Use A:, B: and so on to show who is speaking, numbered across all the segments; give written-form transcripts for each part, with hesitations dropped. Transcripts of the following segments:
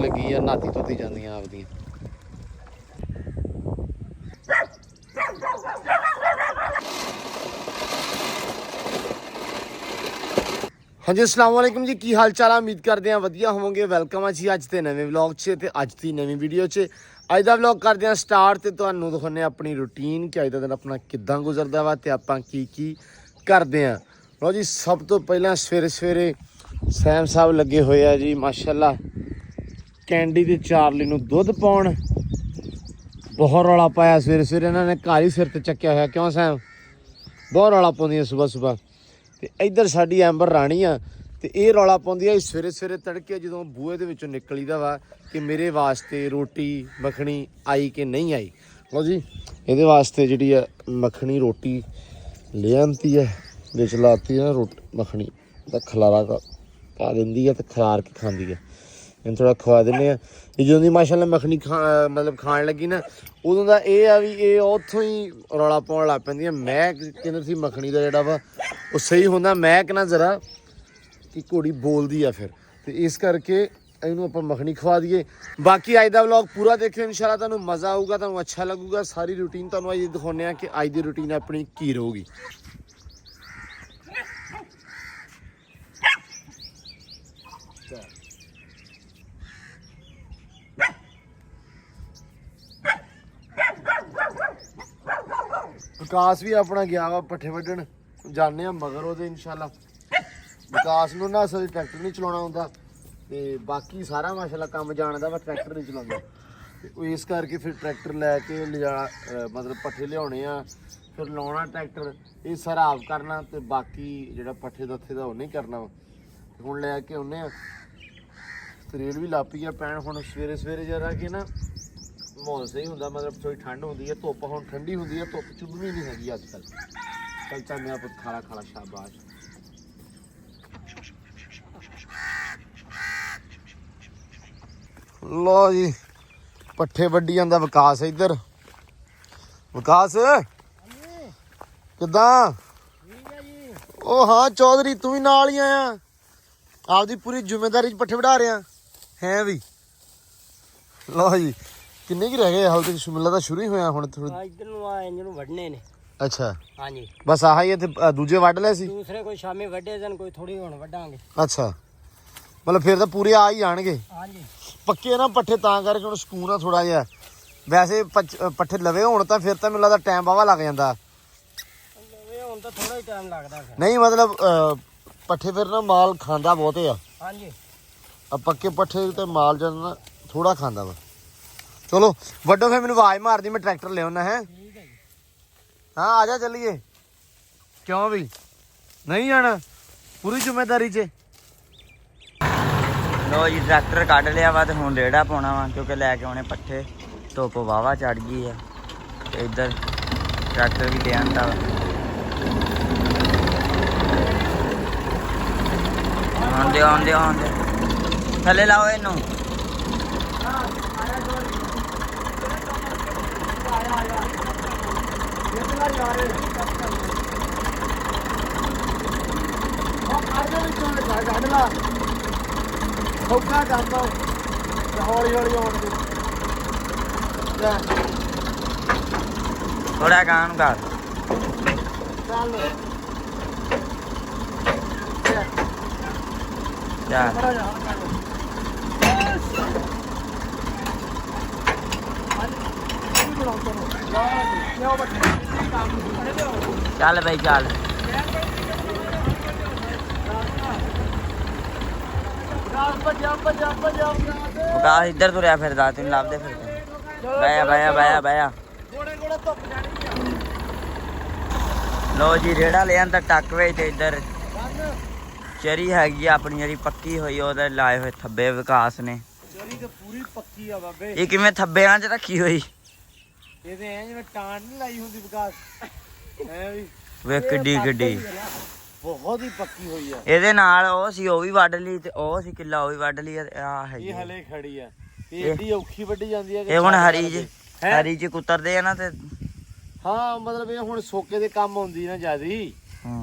A: ਲੱਗੀ ਆ, ਨਾਤੀ ਧੋਤੀ ਜਾਂਦੀਆਂ ਆਪਦੀਆਂ। ਹਾਂਜੀ अस्सलाम वालेकुम जी, की हाल चाल। उम्मीद करते हैं वधिया होवोगे। वेलकम है जी अज के नवे व्लॉग च ते अज की नवी वीडियो च। अज का व्लॉग करते हैं स्टार्ट, तो तुहानूं दिखाने अपनी रूटीन कि अज का दिन अपना किद्दां गुजरदा वा ते आपां की करते हैं। लो जी, सब तो पहला सवेरे सवेरे सैम साहब लगे हुए आ जी माशाअल्लाह कैंडी ते चार्ली नूं दुध पाउण। बहुत रौला पाया सवेरे सवेरे, इन्होंने घर ही सिर ते चक्या होया। क्यों सैम? बहुत रौला पाउंदियां सुबह सुबह। ਤੇ ਇੱਧਰ ਸਾਡੀ ਐਂਬਰ ਰਾਣੀ ਆ ਤੇ ਇਹ ਰੌਲਾ ਪਾਉਂਦੀ ਆ ਸਵੇਰੇ ਸਵੇਰੇ ਤੜਕੇ ਜਦੋਂ ਬੂਹੇ ਦੇ ਵਿੱਚੋਂ ਨਿਕਲੀਦਾ ਵਾ ਕਿ ਮੇਰੇ ਵਾਸਤੇ ਰੋਟੀ ਮੱਖਣੀ ਆਈ ਕਿ ਨਹੀਂ ਆਈ। ਲਓ ਜੀ, ਇਹਦੇ ਵਾਸਤੇ ਜਿਹੜੀ ਆ ਮੱਖਣੀ ਰੋਟੀ ਲੈ ਆਂਦੀ ਆ, ਵਿੱਚ ਲਾਤੀ ਆ ਰੋਟੀ ਮੱਖਣੀ ਦਾ ਖਲਾਰਾ ਪਾ ਦਿੰਦੀ ਆ ਤੇ ਖਲਾਰ ਕੇ ਖਾਂਦੀ ਆ। ਇਹਨੂੰ ਥੋੜਾ ਖਵਾ ਦਿੰਦੇ ਆ। ਇਹ ਜਦੋਂ ਦੀ ਮਾਸ਼ਾਅੱਲਾ ਮੱਖਣੀ ਮਤਲਬ ਖਾਣ ਲੱਗੀ ਨਾ, ਉਦੋਂ ਦਾ ਇਹ ਆ ਵੀ ਇਹ ਉੱਥੋਂ ਹੀ ਰੌਲਾ ਪਾਉਣ ਲੱਗ ਪੈਂਦੀ ਆ। ਮੈਂ ਕਹਿੰਦਾ ਸੀ ਮੱਖਣੀ ਦਾ ਜਿਹੜਾ ਵਾ ਉਹ ਸਹੀ ਹੁੰਦਾ, ਮੈਂ ਕਹਿੰਦਾ ਜ਼ਰਾ ਕਿ ਘੋੜੀ ਬੋਲਦੀ ਆ ਫਿਰ, ਤੇ ਇਸ ਕਰਕੇ ਇਹਨੂੰ ਆਪਾਂ ਮੱਖਣੀ ਖਵਾ ਦਈਏ। ਬਾਕੀ ਅੱਜ ਦਾ ਵਲੌਗ ਪੂਰਾ ਦੇਖਿਓ, ਇਨਸ਼ਾਅੱਲਾ ਤੁਹਾਨੂੰ ਮਜ਼ਾ ਆਊਗਾ, ਤੁਹਾਨੂੰ ਅੱਛਾ ਲੱਗੂਗਾ। ਸਾਰੀ ਰੂਟੀਨ ਤੁਹਾਨੂੰ ਅੱਜ ਦਿਖਾਉਂਦੇ ਆ ਕਿ ਅੱਜ ਦੀ ਰੂਟੀਨ ਆਪਣੀ ਕੀ ਰਹੂਗੀ। विकास भी अपना गया वा पट्ठे वड्ढन, जाने मगर वो इंशाल्लाह। विकास नूं ना असल ट्रैक्टर नहीं चलाना आउंदा ते बाकी सारा माशाल्लाह काम जानदा वा, ट्रैक्टर नहीं चलाउंदा। ते इस करके फिर ट्रैक्टर लैके लिजा मतलब पट्ठे लियाने आ, फिर लाउणा ट्रैक्टर, ये सारा आप करना ते बाकी जिहड़ा पट्ठे दत्थे दा उन्हें करना वा। हुण लैके आउने आ, रेल भी ला पई आ पैण। हुण सवेरे सवेरे जरा कि ना माहौल सही होंदा, मतलब थोड़ी ठंड होंदी है, धुप्प हुण ठंडी होंदी है, धुप्प चुभनी नहीं हैगी अजकल। चल चल मेरा पुत खाला खाला, शाबाश। लो जी, पट्ठे वड्डी जांदा विकास। इधर विकास किदां? ओ हाँ चौधरी, तू भी नाल ही आया? आपदी पूरी जिम्मेदारी च पट्ठे वढा रहे हैं भी। लो जी, किन्ने की रह गए हाल तक? मिला तो शुरू ही होया हुण थोड़ी
B: इधर नु आ इंजन वढने ने।
A: अच्छा
B: हां जी,
A: बस आहा ही ते दूजे वढ ले सी?
B: दूसरे कोई शामी वढे जन, कोई थोड़ी हुण वढांगे।
A: अच्छा, मतलब फिर तो पूरे आ ही जाणगे।
B: हां जी,
A: पक्के ना पट्ठे तां करके हुण सुकून आ थोड़ा जिहा। वैसे पट्ठे लवे होण तां फिर तां मिला दा टाइम बावा लग जांदा।
B: लवे हुण तां थोड़ा ही टाइम लगदा फिर।
A: नहीं मतलब पट्ठे फिर ना माल खांदा बहुत है।
B: हां जी,
A: अब पक्के पट्ठे ते माल जन थोड़ा खांदा वा। चलो वड्डो, फिर मैनू आवाज मार दी, मैं ट्रैक्टर ले आना है।
B: ठीक है जी।
A: हाँ आजा चलिए। क्यों भी नहीं जाना? पूरी जिम्मेदारी च।
C: लो जी, ट्रैक्टर कढ़ लिया वा ते हुण रेड़ा पाउणा वा, क्योंकि लैके आने पट्ठे। धुप्प वाहवा चढ़ गई है ते इधर ट्रैक्टर भी ले आंदा वा। आंदे आंदे आंदे थल्ले लाओ इनू। थोड़ा काम कर चल भाई चल। विकास इधर तुरया फिरदा, तेन लभदे फिरदे। बाया बाया बाया बाया। लो जी, रेड़ा ले आंदा टक विच ते इधर चरी हैगी अपनी ਜਿਹੜੀ पक्की हुई ਉਹਦੇ ਲਾਏ ਹੋਏ ਥੱਬੇ विकास ने।
A: चरी तो पूरी पक्की आ बाबे।
C: ਇਹ ਕਿਵੇਂ ਥੱਬਿਆਂ 'ਚ ਰੱਖੀ ਹੋਈ?
A: ਇਹਦੇ ਐ ਜਿਵੇਂ ਟਾਂਡ ਨਹੀਂ ਲਾਈ ਹੁੰਦੀ ਵਿਕਾਸ, ਐ ਵੀ
C: ਵੇ ਕਿੱਡੀ ਕਿੱਡੀ
A: ਬਹੁਤ ਹੀ ਪੱਕੀ ਹੋਈ ਆ।
C: ਇਹਦੇ ਨਾਲ ਉਹ ਸੀ, ਉਹ ਵੀ ਵੱਢ ਲਈ ਤੇ ਉਹ ਸੀ ਕਿੱਲਾ, ਉਹ ਵੀ ਵੱਢ ਲਈ। ਆ ਹੈਗੀ
A: ਇਹ ਹਲੇ ਖੜੀ ਆ, ਇਹ ਏਡੀ ਔਖੀ ਵੱਢੀ ਜਾਂਦੀ ਆ।
C: ਇਹ ਹੁਣ ਹਰੀ ਚ ਕੁੱਤਰਦੇ ਆ ਨਾ ਤੇ
A: ਹਾਂ, ਮਤਲਬ ਇਹ ਹੁਣ ਸੋਕੇ ਦੇ ਕੰਮ ਆਉਂਦੀ ਨਾ ਜਿਆਦੀ,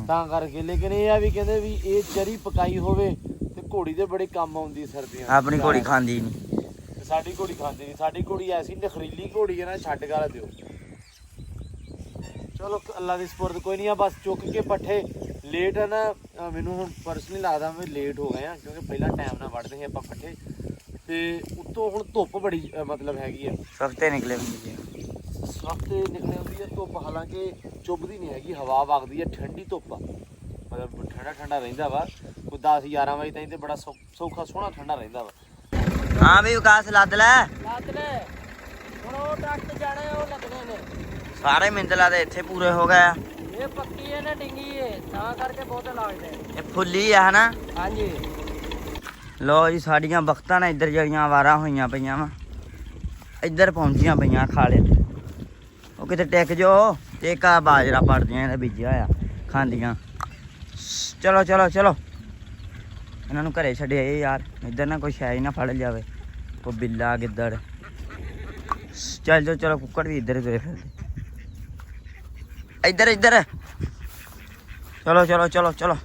A: ਤਾਂ ਕਰਕੇ। ਲੇਕਿਨ ਇਹ ਆ ਵੀ ਕਹਿੰਦੇ ਵੀ ਇਹ ਚਰੀ ਪਕਾਈ ਹੋਵੇ ਤੇ ਘੋੜੀ ਦੇ ਬੜੇ ਕੰਮ ਆਉਂਦੀ ਸਰਦੀਆਂ।
C: ਆਪਣੀ ਘੋੜੀ ਖਾਂਦੀ ਨਹੀਂ।
A: ਸਾਡੀ ਘੋੜੀ ਖਾਂਦੀ ਨਹੀਂ। ਸਾਡੀ ਘੋੜੀ ਐਸੀ ਨਖਰੀਲੀ ਘੋੜੀ ਹੈ ਨਾ, ਛੱਡ ਕਰ ਦਿਓ। ਚਲੋ ਅੱਲਾ ਦੀ ਸਪੁਰਦ, ਕੋਈ ਨਹੀਂ ਆ। ਬਸ ਚੁੱਕ ਕੇ ਪੱਠੇ ਲੇਟ ਹੈ ਨਾ, ਮੈਨੂੰ ਹੁਣ ਪਰਸਨਲੀ ਲੱਗਦਾ ਵੀ ਲੇਟ ਹੋ ਗਏ ਆ, ਕਿਉਂਕਿ ਪਹਿਲਾਂ ਟਾਈਮ ਨਾਲ ਵੱਢਦੇ ਸੀ ਆਪਾਂ ਪੱਠੇ, ਤੇ ਉੱਤੋਂ ਹੁਣ ਧੁੱਪ ਬੜੀ ਮਤਲਬ ਹੈਗੀ ਆ,
C: ਸਖਤੇ ਨਿਕਲੇ ਹੁੰਦੇ
A: ਸਖਤੇ ਨਿਕਲੇ ਹੁੰਦੀ ਹੈ ਧੁੱਪ। ਹਾਲਾਂਕਿ ਚੁੱਭਦੀ ਨਹੀਂ ਹੈਗੀ, ਹਵਾ ਵਗਦੀ ਹੈ, ਠੰਡੀ ਧੁੱਪ ਆ, ਮਤਲਬ ਠੰਡਾ ਠੰਡਾ ਰਹਿੰਦਾ ਵਾ। ਕੋਈ 10-11 ਵਜੇ ਤਾਈਂ ਤੇ ਬੜਾ ਸੌਖਾ ਸੋਹਣਾ ਠੰਡਾ ਰਹਿੰਦਾ ਵਾ।
C: ਹਾਂ ਵੀ ਵਿਕਾਸ ਲੱਦ ਲੈ
B: ਹੁਣ ਉਹ ਟੱਕ ਜਾਣੇ ਉਹ ਲੱਗਣੇ ਨੇ
C: ਸਾਰੇ ਮਿੰਦਲਾ ਦੇ ਇੱਥੇ ਪੂਰੇ ਹੋ ਗਏ ਆ।
B: ਇਹ ਪੱਕੀ ਹੈ ਨਾ ਡਿੰਗੀ ਹੈ, ਤਾਂ ਕਰਕੇ ਬਹੁਤ ਲੱਗਦੇ।
C: ਇਹ ਫੁੱਲੀ ਆ ਹਨਾ।
B: ਹਾਂਜੀ
C: ਲੋ ਜੀ, ਸਾਡੀਆਂ ਬਖਤਾਂ ਨੇ ਇੱਧਰ ਜਿਹੜੀਆਂ ਆਵਾਰਾਂ ਹੋਈਆਂ ਪਈਆਂ ਵਾ, ਇੱਧਰ ਪਹੁੰਚੀਆਂ ਪਈਆਂ ਖਾਲੇ। ਉਹ ਕਿਤੇ ਟਿਕ ਜੋ ਤੇ ਕਾ ਬਾਜਰਾ ਪੜਦੀਆਂ ਇਹਦਾ ਬੀਜਿਆ ਹੋਇਆ ਖਾਂਦੀਆਂ। ਚਲੋ ਚਲੋ ਚਲੋ, ਇਹਨਾਂ ਨੂੰ ਘਰੇ ਛੱਡਿਆ ਯਾਰ, ਇੱਧਰ ਨਾ ਕੋਈ ਸ਼ਾਇ ਨਾ ਫੜ ਜਾਵੇ, ਕੋਈ ਬਿੱਲਾ ਗਿੱਦੜ। ਚੱਲ ਜਾਓ, ਚਲੋ ਕੁੱਕੜ ਵੀ ਇੱਧਰ ਹੀ ਤੁਰੇ ਫਿਰਦੇ। ਇੱਧਰ ਇੱਧਰ, ਚਲੋ ਚਲੋ ਚਲੋ ਚਲੋ।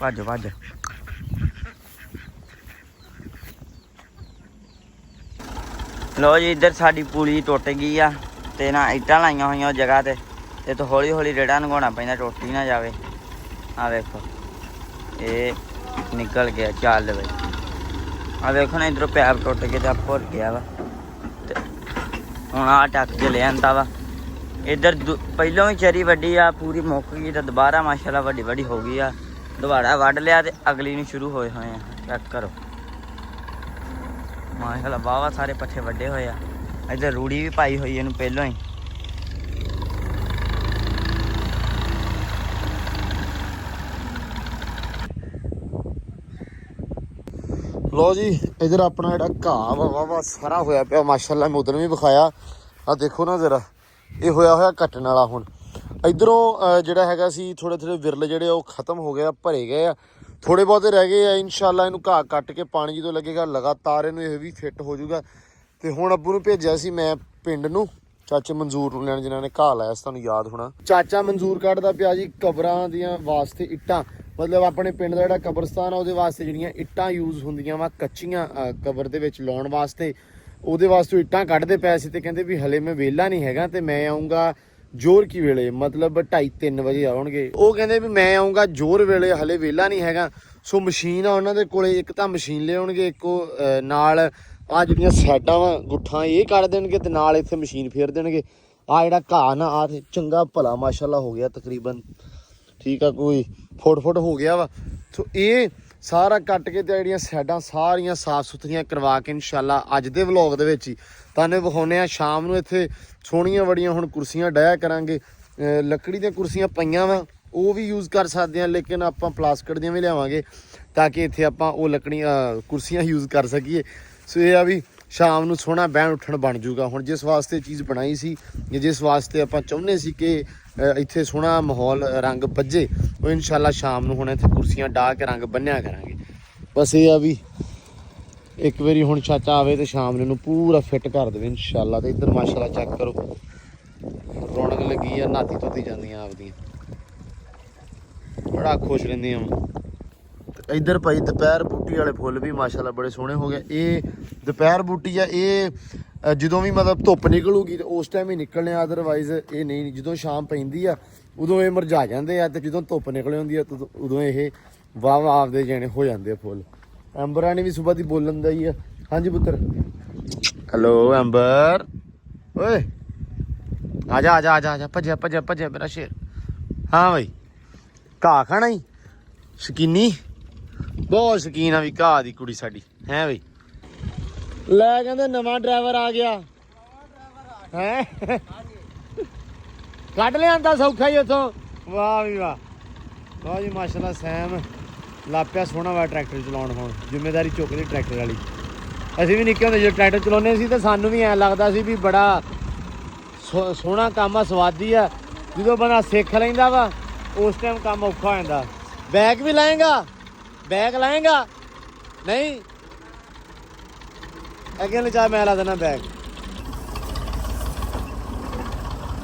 C: ਭੱਜ ਭੱਜ। ਲੋ ਜੀ, ਇੱਧਰ ਸਾਡੀ ਪੁਲੀ ਟੁੱਟ ਗਈ ਆ, ਤੇ ਨਾ ਇੱਟਾਂ ਲਾਈਆਂ ਹੋਈਆਂ ਉਹ ਜਗ੍ਹਾ ਤੇ ਤਾਂ ਹੌਲੀ ਹੌਲੀ ਰੇੜਾ ਲੰਘਾਉਣਾ ਪੈਂਦਾ, ਟੁੱਟੀ ਨਾ ਜਾਵੇ। ਆ ਵੇਖੋ, ਇਹ ਨਿਕਲ ਗਿਆ ਚੱਲ ਦੇ ਬਈ। ਆ ਵੇਖੋ ਨਾ, ਇੱਧਰੋਂ ਪੈਪ ਟੁੱਟ ਕੇ ਤਾਂ ਭੁਰ ਗਿਆ ਵਾ, ਤੇ ਹੁਣ ਆ ਟੱਕ ਕੇ ਲੈ ਆਂਦਾ ਵਾ। ਇੱਧਰ ਪਹਿਲੋਂ ਹੀ ਚਰੀ ਵੱਡੀ ਆ, ਪੂਰੀ ਮੁੱਕ ਗਈ, ਤਾਂ ਦੁਬਾਰਾ ਮਾਸ਼ਾਅੱਲਾ ਵੱਡੀ ਵੱਡੀ ਹੋ ਗਈ ਆ। ਦੁਬਾਰਾ ਵੱਢ ਲਿਆ ਤੇ ਅਗਲੀ ਨੂੰ ਸ਼ੁਰੂ ਹੋਏ ਹੋਏ ਆ। ਚੈੱਕ ਕਰੋ ਮਾਸ਼ਾਅੱਲਾ, ਵਾਹਵਾ ਸਾਰੇ ਪੱਠੇ ਵੱਡੇ ਹੋਏ ਆ। ਇੱਧਰ ਰੂੜੀ ਵੀ ਪਾਈ ਹੋਈ ਇਹਨੂੰ ਪਹਿਲੋਂ ਹੀ।
A: ਲੋ ਜੀ, ਇਧਰ ਆਪਣਾ ਜਿਹੜਾ ਘਾਹ ਵਾ ਵਾਹਵਾ ਸਾਰਾ ਹੋਇਆ ਪਿਆ ਮਾਸ਼ਾਅੱਲਾ। ਮੈਂ ਉਧਰ ਵੀ ਵਿਖਾਇਆ, ਆ ਦੇਖੋ ਨਾ ਜ਼ਰਾ, ਇਹ ਹੋਇਆ ਹੋਇਆ ਕੱਟਣ ਵਾਲਾ। ਹੁਣ ਇਧਰੋਂ ਜਿਹੜਾ ਹੈਗਾ ਸੀ ਥੋੜੇ ਥੋੜੇ ਵਿਰਲੇ ਜਿਹੜੇ ਉਹ ਖਤਮ ਹੋ ਗਏ ਆ, ਭਰੇ ਗਏ ਆ, ਥੋੜੇ ਬਹੁਤੇ ਰਹਿ ਗਏ ਆ। ਇਨਸ਼ਾਅੱਲਾ ਇਹਨੂੰ ਘਾਹ ਕੱਟ ਕੇ ਪਾਣੀ ਜਦੋਂ ਲੱਗੇਗਾ ਲਗਾਤਾਰ ਇਹਨੂੰ ਇਹ ਵੀ ਫਿੱਟ ਹੋ ਜਾਊਗਾ। ਤੇ ਹੁਣ ਅੱਬੂ ਨੂੰ ਭੇਜਿਆ ਸੀ ਮੈਂ ਪਿੰਡ ਨੂੰ, ਚਾਚੇ ਮਨਜ਼ੂਰ ਨੂੰ ਲੈਣ, ਜਿਨ੍ਹਾਂ ਨੇ ਘਾਹ ਲਾਇਆ ਸੀ, ਤੁਹਾਨੂੰ ਯਾਦ ਹੋਣਾ। ਚਾਚਾ ਮਨਜ਼ੂਰ ਕੱਢਦਾ ਪਿਆ ਜੀ ਕਬਰਾਂ ਦੀਆਂ ਵਾਸਤੇ ਇੱਟਾਂ, ਮਤਲਬ ਆਪਣੇ ਪਿੰਡ ਦਾ ਜਿਹੜਾ ਕਬਰਸਤਾਨ ਆ ਉਹਦੇ ਵਾਸਤੇ ਜਿਹੜੀਆਂ ਇੱਟਾਂ ਯੂਜ਼ ਹੁੰਦੀਆਂ ਵਾ ਕੱਚੀਆਂ ਕਬਰ ਦੇ ਵਿੱਚ ਲਾਉਣ ਵਾਸਤੇ, ਉਹਦੇ ਵਾਸਤੇ ਇੱਟਾਂ ਕੱਢਦੇ ਪਏ ਸੀ। ਤੇ ਕਹਿੰਦੇ ਵੀ ਹਲੇ ਮੈਂ ਵਿਹਲਾ ਨਹੀਂ ਹੈਗਾ ਤੇ ਮੈਂ ਆਉਂਗਾ ਜ਼ੋਰ ਕੀ ਵੇਲੇ, ਮਤਲਬ 2:30-3 ਵਜੇ ਆਉਣਗੇ। ਉਹ ਕਹਿੰਦੇ ਵੀ ਮੈਂ ਆਉਂਗਾ ਜ਼ੋਰ ਵੇਲੇ, ਹਲੇ ਵਿਹਲਾ ਨਹੀਂ ਹੈਗਾ। ਸੋ ਮਸ਼ੀਨ ਆ ਉਹਨਾਂ ਦੇ ਕੋਲੇ, ਇੱਕ ਤਾਂ ਮਸ਼ੀਨ ਲਿਆਉਣਗੇ, ਇੱਕ ਉਹ ਨਾਲ ਆ ਜਿਹੜੀਆਂ ਸਾਈਡਾਂ ਵਾ ਗੁੱਠਾਂ ਇਹ ਕੱਢ ਦੇਣਗੇ, ਤੇ ਨਾਲ ਇੱਥੇ ਮਸ਼ੀਨ ਫੇਰ ਦੇਣਗੇ। ਆ ਜਿਹੜਾ ਘਾਹ ਨਾ ਆ ਚੰਗਾ ਭਲਾ ਮਾਸ਼ਾਅੱਲਾ ਹੋ ਗਿਆ ਤਕਰੀਬਨ, ਠੀਕ ਆ, ਕੋਈ ਫੁੱਟ ਹੋ ਗਿਆ ਵਾ। ਸੋ ਇਹ ਸਾਰਾ ਕੱਟ ਕੇ ਤੇ ਜਿਹੜੀਆਂ ਸਾਈਡਾਂ ਸਾਰੀਆਂ ਸਾਫ਼ ਸੁਥਰੀਆਂ ਕਰਵਾ ਕੇ ਇਨਸ਼ਾਅੱਲਾ ਅੱਜ ਦੇ ਵਲੌਗ ਦੇ ਵਿੱਚ ਹੀ ਤੁਹਾਨੂੰ ਵਿਖਾਉਂਦੇ ਆ। ਸ਼ਾਮ ਨੂੰ ਇੱਥੇ ਸੋਹਣੀਆਂ ਬੜੀਆਂ ਹੁਣ ਕੁਰਸੀਆਂ ਡਾਇਆ ਕਰਾਂਗੇ, ਲੱਕੜੀ ਦੀਆਂ ਕੁਰਸੀਆਂ ਪਈਆਂ ਵਾ, ਉਹ ਵੀ ਯੂਜ਼ ਕਰ ਸਕਦੇ ਹਾਂ, ਲੇਕਿਨ ਆਪਾਂ ਪਲਾਸਟਿਕ ਦੀਆਂ ਵੀ ਲਿਆਵਾਂਗੇ ਤਾਂ ਕਿ ਇੱਥੇ ਆਪਾਂ ਉਹ ਲੱਕੜੀਆਂ ਕੁਰਸੀਆਂ ਯੂਜ਼ ਕਰ ਸਕੀਏ। ਸੋ ਇਹ ਆ ਵੀ ਸ਼ਾਮ ਨੂੰ ਸੋਹਣਾ ਬਹਿਣ ਉੱਠਣ ਬਣ ਜੂਗਾ। ਹੁਣ ਜਿਸ ਵਾਸਤੇ ਚੀਜ਼ ਬਣਾਈ ਸੀ, ਜਿਸ ਵਾਸਤੇ ਆਪਾਂ ਚਾਹੁੰਦੇ ਸੀ ਕਿ ਇੱਥੇ ਸੋਹਣਾ ਮਾਹੌਲ ਰੰਗ ਬੱਝੇ, ਉਹ ਇਨਸ਼ਾਅੱਲਾ ਸ਼ਾਮ ਨੂੰ ਹੁਣ ਇੱਥੇ ਕੁਰਸੀਆਂ ਡਾਹ ਕੇ ਰੰਗ ਬੰਨਿਆ ਕਰਾਂਗੇ। ਬਸ ਇਹ ਆ ਵੀ ਇੱਕ ਵਾਰੀ ਹੁਣ ਚਾਚਾ ਆਵੇ ਤੇ ਸ਼ਾਮ ਨੂੰ ਇਹਨੂੰ ਪੂਰਾ ਫਿੱਟ ਕਰ ਦੇਵੇ ਇਨਸ਼ਾਅੱਲਾ। ਤੇ ਇੱਧਰ ਮਾਸ਼ਾਅੱਲਾ ਚੈੱਕ ਕਰੋ, ਰੌਣਕ ਲੱਗੀ ਆ, ਨਾਤੀ ਧੋਤੀ ਜਾਂਦੀਆਂ ਆਪਦੀਆਂ, ਬੜਾ ਖੁਸ਼ ਰਹਿੰਦੀਆਂ। ਇੱਧਰ ਭਾਈ ਦੁਪਹਿਰ ਬੂਟੀ ਵਾਲੇ ਫੁੱਲ ਵੀ ਮਾਸ਼ਾਅੱਲਾ ਬੜੇ ਸੋਹਣੇ ਹੋ ਗਏ। ਇਹ ਦੁਪਹਿਰ ਬੂਟੀ ਆ, ਇਹ ਜਦੋਂ ਵੀ ਮਤਲਬ ਧੁੱਪ ਨਿਕਲੂਗੀ ਤੇ ਉਸ ਟਾਈਮ ਹੀ ਨਿਕਲਣੇ, ਅਦਰਵਾਈਜ਼ ਇਹ ਨਹੀਂ। ਜਦੋਂ ਸ਼ਾਮ ਪੈਂਦੀ ਆ ਉਦੋਂ ਇਹ ਮੁਰਝਾ ਜਾਂਦੇ ਆ, ਤੇ ਜਦੋਂ ਧੁੱਪ ਨਿਕਲ ਆਉਂਦੀ ਆ ਉਦੋਂ ਇਹ ਵਾਹ ਆਪਦੇ ਜਾਣੇ ਹੋ ਜਾਂਦੇ ਆ ਫੁੱਲ। ਅੰਬਰਾਂ ਨੇ ਵੀ ਸੁਬਾਹ ਦੀ ਬੋਲਣ ਦਾ ਹੀ ਆ। ਹਾਂਜੀ ਪੁੱਤਰ, ਹੈਲੋ ਅੰਬਰ, ਓਏ ਆ ਜਾ ਆ ਜਾ ਆ ਜਾ, ਭੱਜਿਆ ਭੱਜਿਆ ਭੱਜਿਆ ਮੇਰਾ ਸ਼ੇਰ। ਹਾਂ ਬਈ, ਘਾਹ ਖਾਣਾ ਹੀ ਸ਼ਕੀਨੀ, ਬਹੁਤ ਸ਼ਕੀਨ ਆ ਵੀ ਘਾਹ ਦੀ ਕੁੜੀ ਸਾਡੀ ਹੈ ਬਈ। ਲੈ ਕਹਿੰਦੇ ਨਵਾਂ ਡਰਾਈਵਰ ਆ ਗਿਆ ਹੈ, ਕੱਢ ਲਿਆਂਦਾ ਸੌਖਾ ਹੀ ਉੱਥੋਂ। ਵਾਹ ਵੀ ਵਾਹ, ਲਓ ਜੀ ਮਾਸ਼ਾਅੱਲਾ ਸੈਮ ਲਾਪਿਆ ਸੋਹਣਾ ਵਾ ਟਰੈਕਟਰ ਚਲਾਉਣ। ਹੁਣ ਜ਼ਿੰਮੇਵਾਰੀ ਚੁੱਕ ਲਈ ਟਰੈਕਟਰ ਵਾਲੀ। ਅਸੀਂ ਵੀ ਨਿੱਕੇ ਹੁੰਦੇ ਜਦੋਂ ਟਰੈਕਟਰ ਚਲਾਉਂਦੇ ਸੀ ਤਾਂ ਸਾਨੂੰ ਵੀ ਐਂ ਲੱਗਦਾ ਸੀ ਵੀ ਬੜਾ ਸੋਹਣਾ ਕੰਮ ਆ, ਸਵਾਦੀ ਆ। ਜਦੋਂ ਬੰਦਾ ਸਿੱਖ ਲੈਂਦਾ ਵਾ ਉਸ ਟਾਈਮ ਕੰਮ ਔਖਾ ਹੋ ਜਾਂਦਾ। ਬੈਗ ਵੀ ਲਾਏਗਾ, ਬੈਗ ਲਾਏਗਾ ਨਹੀਂ, ਅੱਗੇ ਲੈ ਜਾ, ਮੈਂ ਲਾ ਦੇਣਾ ਬੈਗ।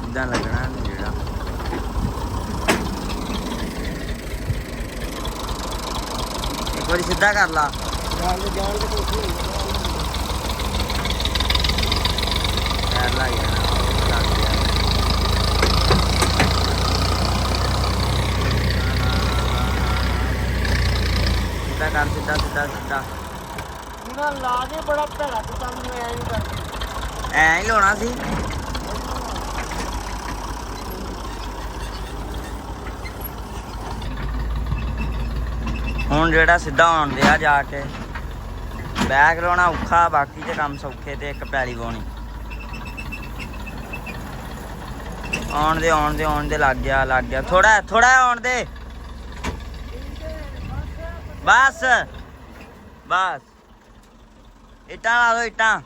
C: ਇਦਾਂ ਲੱਗਣਾ ਜਿਹੜਾ ਵਾਰੀ ਸਿੱਧਾ ਕਰ ਲਾ।
B: ਜਾਣ ਦੇ ਕੁਛ ਨਹੀਂ
C: ਪੈਰ ਲੱਗ ਜਾਣਾ। ਸਿੱਧਾ ਕਰ, ਸਿੱਧਾ ਸਿੱਧਾ ਸਿੱਧਾ।
B: ਇਹਨਾਂ ਲਾ ਕੇ ਬੜਾ ਭੈੜਾ ਤੇ ਕੰਮ ਐ ਨਹੀਂ ਕਰਦੇ।
C: ਐਂ ਹੀ ਲਾਉਣਾ ਸੀ। ਹੁਣ ਜਿਹੜਾ ਸਿੱਧਾ ਆਉਣ ਦਿਆ ਜਾ ਕੇ ਬੈਗ ਲਾਉਣਾ ਔਖਾ, ਬਾਕੀ ਦੇ ਕੰਮ ਸੌਖੇ ਤੇ ਇੱਕ ਪੈਲੀ ਪਾਉਣੀ। ਆਉਣ ਦੇ ਲੱਗ ਗਿਆ ਥੋੜਾ ਆਉਣ ਦੇ। ਬਸ ਇੱਟਾਂ ਲਾ ਦੋ ਇੱਟਾਂ।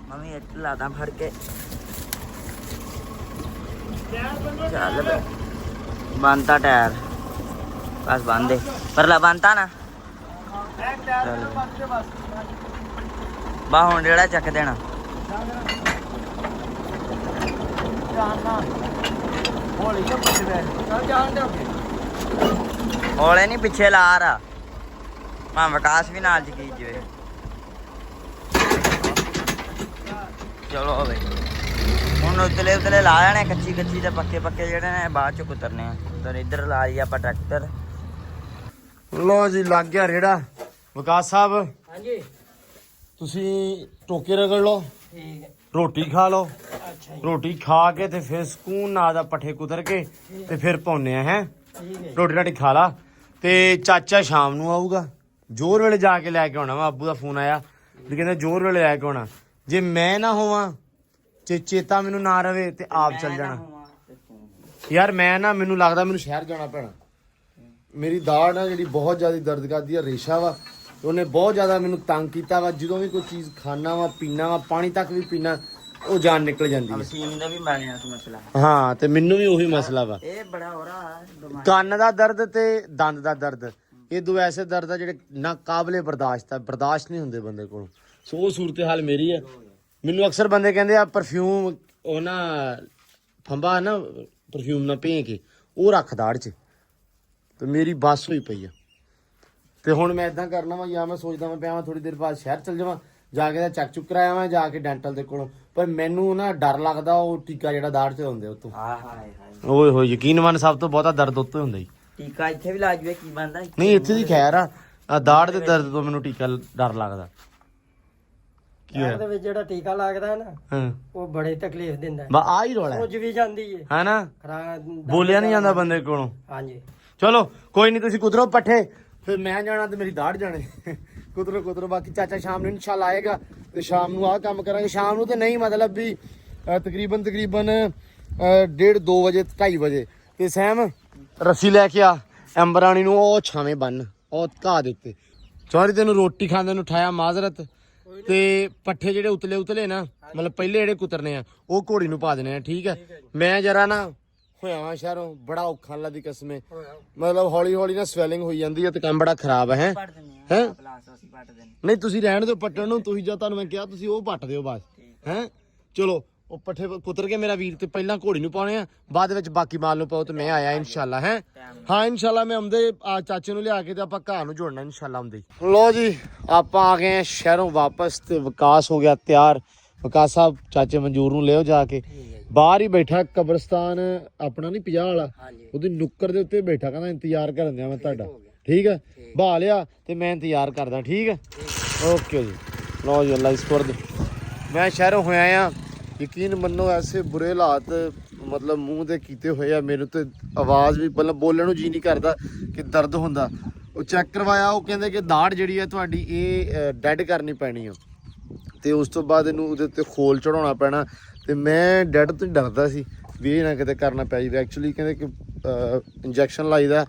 C: ਮੰਮੀ ਇੱਟ ਲਾਦਾ ਫੜ ਕੇ। ਚੱਲ ਬਈ ਬੰਨਤਾ ਟਾਇਰ, ਬਸ ਬੰਨ ਦੇ। ਪਰਲਾ ਬੰਨਤਾ ਨਾ ਬਾ। ਹੁਣ ਜਿਹੜਾ ਚੱਕ ਦੇਣਾ। ਹੌਲੇ ਨਹੀਂ ਪਿੱਛੇ ਲਾ ਰਾ ਮਾ ਵਿਕਾਸ ਵੀ ਨਾਲ ਜਗੀ ਜਵੇ। ਚਲੋ ਬਈ ਹੁਣ ਉਤਲੇ ਲਾ ਜਾਣੇ ਕੱਚੀ ਤੇ ਪੱਕੇ ਜਿਹੜੇ ਨੇ ਬਾਅਦ ਚ ਕੁਤਰਨੇ ਆ। ਤੇ ਇੱਧਰ ਲਾ ਲਈ ਆਪਾਂ ਟਰੈਕਟਰ।
A: ਲੋ ਜੀ ਲੱਗ ਗਿਆ ਰੇੜਾ। ਵਿਕਾਸ ਸਾਹਿਬ
B: ਹਾਂਜੀ
A: ਤੁਸੀਂ ਟੋਕੇ ਰਗੜ ਲਓ,
B: ਠੀਕ ਹੈ।
A: ਰੋਟੀ ਖਾ ਲਓ।
B: ਅੱਛਾ ਜੀ
A: ਰੋਟੀ ਖਾ ਕੇ ਤੇ ਫਿਰ ਸਕੂਨ ਨਾਲ ਦਾ ਪੱਠੇ ਕੁਤਰ ਕੇ ਤੇ ਫਿਰ ਪਾਉਨੇ ਆ ਹੈ।
B: ਠੀਕ ਹੈ।
A: ਰੋਟੀ ਰਾਟੀ ਖਾ ਲਾ ਤੇ ਚਾਚਾ ਸ਼ਾਮ ਨੂੰ ਆਊਗਾ। ਜ਼ੋਰ ਵੇਲੇ ਜਾ ਕੇ ਲੈ ਕੇ ਆਉਣਾ ਵਾ। ਅੱਬੂ ਦਾ ਫੋਨ ਆਇਆ ਵੀ ਕਹਿੰਦੇ ਜ਼ੋਰ ਵੇਲੇ ਲੈ ਕੇ ਆਉਣਾ। ਜੇ ਮੈਂ ਨਾ ਹੋਵਾਂ ਚੇਤਾ ਮੈਨੂੰ ਨਾ ਰਵੇ ਤੇ ਆਪ ਚੱਲ ਜਾਣਾ। ਯਾਰ ਮੈਨੂੰ ਲੱਗਦਾ ਮੈਨੂੰ ਸ਼ਹਿਰ ਜਾਣਾ ਪੈਣਾ। ਮੇਰੀ ਦਾੜ ਨਾ ਜਿਹੜੀ ਬਹੁਤ ਜ਼ਿਆਦਾ ਦਰਦ ਕਰਦੀ ਆ, ਰੇਸ਼ਾ ਵਾ। ਉਹਨੇ ਬਹੁਤ ਜ਼ਿਆਦਾ ਮੈਨੂੰ ਤੰਗ ਕੀਤਾ ਵਾ। ਜਦੋਂ ਵੀ ਕੋਈ ਚੀਜ਼ ਖਾਣਾ ਵਾ, ਪੀਣਾ ਵਾ, ਪਾਣੀ ਤੱਕ ਵੀ ਪੀਣਾ, ਉਹ ਜਾਨ ਨਿਕਲ ਜਾਂਦੀ ਹੈ।
C: ਮਸ਼ੀਨ ਦਾ ਵੀ ਬਣਿਆ ਸੀ ਮਸਲਾ।
A: ਹਾਂ ਤੇ ਮੈਨੂੰ ਵੀ ਉਹੀ ਮਸਲਾ ਵਾ।
C: ਇਹ ਬੜਾ ਹੋ ਰਹਾ
A: ਕੰਨ ਦਾ ਦਰਦ ਤੇ ਦੰਦ ਦਾ ਦਰਦ, ਇਹ ਦੋ ਐਸੇ ਦਰਦ ਆ ਜਿਹੜੇ ਨਾ ਕਾਬਲੇ ਬਰਦਾਸ਼ਤ ਨਹੀਂ ਹੁੰਦੇ ਬੰਦੇ ਕੋਲ। ਸੋ ਉਹ ਸੂਰਤ ਹਾਲ ਮੇਰੀ ਆ। ਮੈਨੂੰ ਅਕਸਰ ਬੰਦੇ ਕਹਿੰਦੇ ਆ ਪਰਫਿਊਮ ਉਹ ਨਾ ਫੰਬਾ ਨਾ ਪਰਫਿਊਮ ਨਾ ਭੇ ਕੇ ਉਹ ਰੱਖ ਦਾੜ 'ਚ, ਤੇ ਮੇਰੀ ਬੱਸ ਹੋਈ ਪਈ ਆ। ਤੇ ਹੁਣ ਮੈਂ ਇਦਾਂ ਕਰਨਾ ਵਾ, ਜਾਂ ਮੈਂ ਸੋਚਦਾ ਮੈਂ ਪਿਆ ਵਾਂ ਥੋੜੀ ਦੇਰ ਬਾਅਦ ਸ਼ਹਿਰ ਚਲ ਜਾਵਾਂ, ਜਾ ਕੇ ਚੈੱਕ ਚੁੱਕ ਕਰਾਇਆ ਵਾਂ ਜਾ ਕੇ ਡੈਂਟਲ ਦੇ ਕੋਲੋਂ। ਪਰ ਮੈਨੂੰ ਨਾ ਡਰ ਲੱਗਦਾ ਉਹ ਟੀਕਾ ਜਿਹੜਾ ਦਾੜ 'ਚ ਹੁੰਦੇ ਉਤੋਂ। ਓਏ ਹੋਏ ਯਕੀਨ ਮੰਨ, ਸਭ ਤੋਂ ਬਹੁਤਾ ਦਰਦ ਉੱਤੋਂ ਹੁੰਦਾ ਹੀ।
C: ਟੀਕਾ ਇੱਥੇ ਵੀ ਲਾ ਜਵੇ ਕੀ ਬਣਦਾ?
A: ਨਹੀਂ ਇੱਥੇ ਦੀ ਖੈਰ ਆ, ਦਾੜ ਦੇ ਦਰਦ ਤੋਂ ਮੈਨੂੰ ਟੀਕਾ ਡਰ ਲੱਗਦਾ। ਕੀ
B: ਯਾਰ ਦੇ ਵਿੱਚ ਜਿਹੜਾ ਟੀਕਾ ਲੱਗਦਾ ਹੈ ਨਾ,
A: ਹਾਂ
B: ਉਹ ਬੜੇ ਤਕਲੀਫ ਦਿੰਦਾ ਹੈ।
A: ਬਾ ਆ ਹੀ ਰੋਲਾ
B: ਸੋਜ ਵੀ ਜਾਂਦੀ ਹੈ
A: ਹੈ ਨਾ, ਬੋਲਿਆ ਨਹੀਂ ਜਾਂਦਾ ਬੰਦੇ ਕੋਲੋਂ।
B: ਹਾਂਜੀ
A: ਚਲੋ ਕੋਈ ਨਹੀਂ, ਤੁਸੀਂ ਕੁਦਰੋ ਪੱਠੇ, ਫਿਰ ਮੈਂ ਜਾਣਾ ਤੇ ਮੇਰੀ ਦਾੜ ਜਾਣੇ। ਕੁਦਰੋ ਬਾਕੀ ਚਾਚਾ ਸ਼ਾਮ ਨੂੰ ਇਨਸ਼ਾਅੱਲਾ ਆਏਗਾ ਤੇ ਸ਼ਾਮ ਨੂੰ ਆਹ ਕੰਮ ਕਰਾਂਗੇ। ਸ਼ਾਮ ਨੂੰ ਤੇ ਨਹੀਂ, ਮਤਲਬ ਵੀ ਤਕਰੀਬਨ 1:30 2 ਵਜੇ 2:30 ਵਜੇ। ਤੇ ਸੈਮ ਰੱਸੀ ਲੈ ਕੇ ਆ ਐਂਬਰਾਣੀ ਨੂੰ, ਉਹ ਛਾਵੇਂ ਬੰਨ ਉਹ ਘਾਹ ਦੇ ਉੱਤੇ। ਸੌਰੀ ਤੈਨੂੰ ਰੋਟੀ ਖਾਂਦੇ ਨੂੰ ਉਠਾਇਆ, ਮਾਜ਼ਰਤ। ਤੇ ਪੱਠੇ ਜਿਹੜੇ ਉਤਲੇ ਨਾ, ਮਤਲਬ ਪਹਿਲੇ ਜਿਹੜੇ ਕੁਤਰਨੇ ਆ ਉਹ ਘੋੜੀ ਨੂੰ ਪਾ ਦੇਣੇ ਆ। ਠੀਕ ਹੈ। ਮੈਂ ਜਰਾ ਨਾ ਹੋਇਆ ਵਾਂ ਸ਼ਹਿਰੋਂ, ਬੜਾ ਔਖਾ ਅੱਲਾ ਦੀ ਕਸਮੇ। ਮਤਲਬ ਹੌਲੀ ਨਾ ਸਵੈਲਿੰਗ ਹੋਈ ਜਾਂਦੀ ਹੈ ਤੇ ਕੰਮ ਬੜਾ ਖਰਾਬ ਹੈ। ਹੈ ਨਹੀਂ ਤੁਸੀਂ ਰਹਿਣ ਦਿਓ ਪੱਟਣ ਨੂੰ, ਤੁਸੀਂ ਜਾਂ ਤੁਹਾਨੂੰ ਮੈਂ ਕਿਹਾ ਤੁਸੀਂ ਉਹ ਪੱਟ ਦਿਓ ਬਸ। ਹੈ ਚਲੋ ਉਹ ਪੱਠੇ ਕੁਤਰ ਕੇ ਮੇਰਾ ਵੀਰ ਤੇ ਪਹਿਲਾਂ ਘੋੜੀ ਨੂੰ ਪਾਉਣੇ ਆ, ਬਾਅਦ ਵਿੱਚ ਬਾਕੀ ਮਾਲ ਨੂੰ ਪਾਓ ਤੇ ਮੈਂ ਆਇਆ ਇਨਸ਼ਾਅੱਲਾ। ਹੈ ਹਾਂ ਇਨਸ਼ਾਅੱਲਾ ਮੈਂ ਆਉਂਦੇ ਚਾਚੇ ਨੂੰ ਲਿਆ ਕੇ ਤੇ ਆਪਾਂ ਘਰ ਨੂੰ ਜੋੜਨਾ ਇਨਸ਼ਾਅੱਲਾ ਆਉਂਦੇ। ਲੋ ਜੀ ਆਪਾਂ ਆ ਗਏ ਸ਼ਹਿਰੋਂ ਵਾਪਸ ਤੇ ਵਿਕਾਸ ਹੋ ਗਿਆ ਤਿਆਰ। ਵਿਕਾਸ ਸਾਹਿਬ ਚਾਚੇ ਮਨਜੂਰ ਨੂੰ ਲਿਓ ਜਾ ਕੇ, ਬਾਹਰ ਹੀ ਬੈਠਾ ਕਬਰਸਤਾਨ ਆਪਣਾ ਨਹੀਂ 50 ਵਾਲਾ, ਉਹਦੀ ਨੁੱਕਰ ਦੇ ਉੱਤੇ ਬੈਠਾ, ਕਹਿੰਦਾ ਇੰਤਜ਼ਾਰ ਕਰਨ ਦਿਆਂ ਮੈਂ ਤੁਹਾਡਾ। ਠੀਕ ਹੈ, ਬਹਾ ਲਿਆ ਤੇ ਮੈਂ ਇੰਤਜ਼ਾਰ ਕਰਦਾ। ਠੀਕ ਹੈ ਓਕੇ ਜੀ। ਲਓ ਜੀ ਅੱਲਾ ਇਸਪੁਰਦ ਮੈਂ ਸ਼ਹਿਰੋਂ ਹੋਇਆ ਆ। ਯਕੀਨ ਮੰਨੋ ਐਸੇ ਬੁਰੇ ਹਾਲਾਤ ਮਤਲਬ ਮੂੰਹ ਦੇ ਕੀਤੇ ਹੋਏ ਆ, ਮੈਨੂੰ ਤੇ ਆਵਾਜ਼ ਵੀ ਮਤਲਬ ਬੋਲਣ ਨੂੰ ਜੀ ਨਹੀਂ ਕਰਦਾ ਕਿ ਦਰਦ ਹੁੰਦਾ। ਉਹ ਚੈੱਕ ਕਰਵਾਇਆ, ਉਹ ਕਹਿੰਦੇ ਕਿ ਦਾੜ ਜਿਹੜੀ ਹੈ ਤੁਹਾਡੀ ਇਹ ਡੈਡ ਕਰਨੀ ਪੈਣੀ ਆ ਤੇ ਉਸ ਤੋਂ ਬਾਅਦ ਇਹਨੂੰ ਉਹਦੇ ਉੱਤੇ ਖੋਲ ਚੜਾਉਣਾ ਪੈਣਾ। ਤੇ ਮੈਂ ਡੈਡ ਤੋਂ ਡਰਦਾ ਸੀ ਵੀ ਇਹ ਨਾ ਕਿਤੇ ਕਰਨਾ ਪੈ ਜਾਵੇ। ਐਕਚੁਅਲੀ ਕਹਿੰਦੇ ਕਿ ਇੰਜੈਕਸ਼ਨ ਲਾਈਦਾ,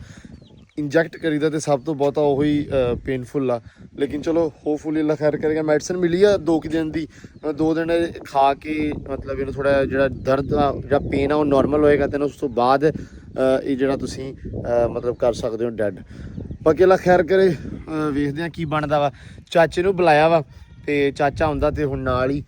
A: ਇੰਜੈਕਟ ਕਰੀਦਾ ਤੇ ਸਭ ਤੋਂ ਬਹੁਤਾ ਉਹੀ ਪੇਨਫੁਲ ਆ। ਲੇਕਿਨ ਚਲੋ ਹੋਪਫੁਲੀ ਅੱਲਾ ਖੈਰ ਕਰੇਗਾ। ਮੈਡੀਸਨ ਮਿਲੀ ਆ 2 ਦਿਨ ਦੀ, 2 ਦਿਨ ਖਾ ਕੇ ਮਤਲਬ ਇਹਨੂੰ ਥੋੜ੍ਹਾ ਜਿਹੜਾ ਦਰਦ ਆ ਜਾਂ ਪੇਨ ਆ ਉਹ ਨੋਰਮਲ ਹੋਏਗਾ ਤੇ ਉਸ ਤੋਂ ਬਾਅਦ ਇਹ ਜਿਹੜਾ ਤੁਸੀਂ ਮਤਲਬ ਕਰ ਸਕਦੇ ਹੋ ਡੈਡ। ਬਾਕੀ ਅੱਲਾ ਖੈਰ ਕਰੇ, ਵੇਖਦੇ ਹਾਂ ਕੀ ਬਣਦਾ ਵਾ। ਚਾਚੇ ਨੂੰ ਬੁਲਾਇਆ ਵਾ ਤੇ ਚਾਚਾ ਹੁੰਦਾ ਤੇ ਹੁਣ ਨਾਲ ਹੀ